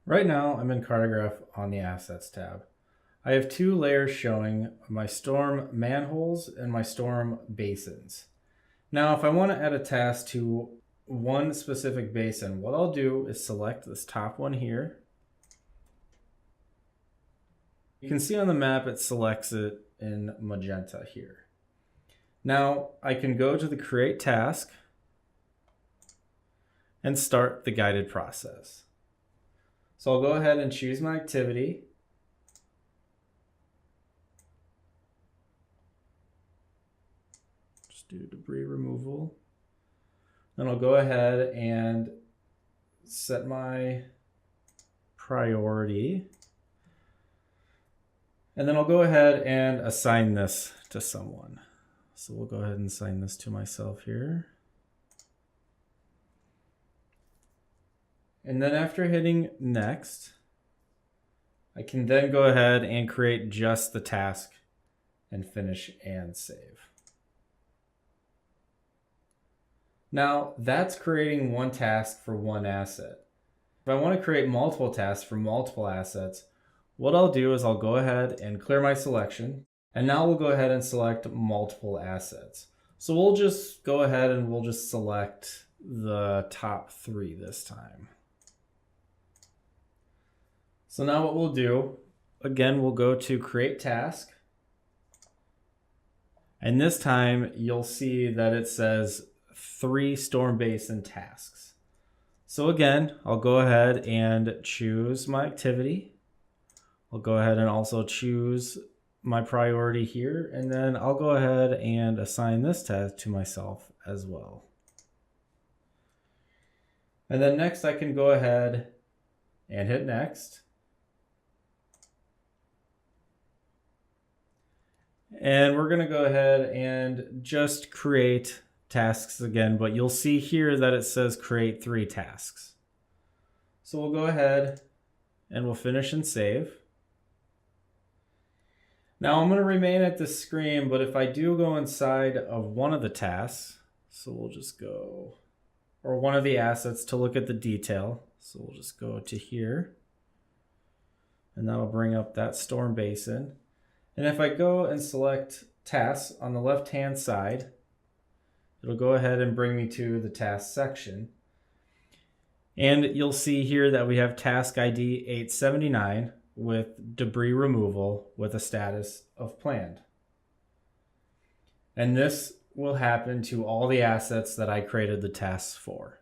Right now, I'm in Cartograph on the Assets tab. I have two layers showing my storm manholes and my storm basins. Now, if I want to add a task to one specific basin, what I'll do is select this top one here. You can see on the map it selects it in magenta here. Now, I can go to the Create Task and start the guided process. So I'll go ahead and choose my activity. Just do debris removal. Then I'll go ahead and set my priority. And then I'll go ahead and assign this to someone. So we'll go ahead and assign this to myself here. And then after hitting next, I can then go ahead and create just the task and finish and save. Now that's creating one task for one asset. If I want to create multiple tasks for multiple assets, what I'll do is I'll go ahead and clear my selection. And now we'll go ahead and select multiple assets. So we'll just go ahead and we'll just select the top 3 this time. So now what we'll do, again, we'll go to Create Task. And this time you'll see that it says 3 storm basin tasks. So again, I'll go ahead and choose my activity. I'll go ahead and also choose my priority here, and then I'll go ahead and assign this task to myself as well. And then next I can go ahead and hit next. And we're going to go ahead and just create tasks again, but you'll see here that it says create 3 tasks. So we'll go ahead and we'll finish and save. Now I'm going to remain at this screen, but if I do go inside of one of the tasks, so we'll just go, or one of the assets to look at the detail. So we'll just go to here, and that'll bring up that storm basin. And if I go and select tasks on the left-hand side, it'll go ahead and bring me to the task section. And you'll see here that we have task ID 879 with debris removal with a status of planned. And this will happen to all the assets that I created the tasks for.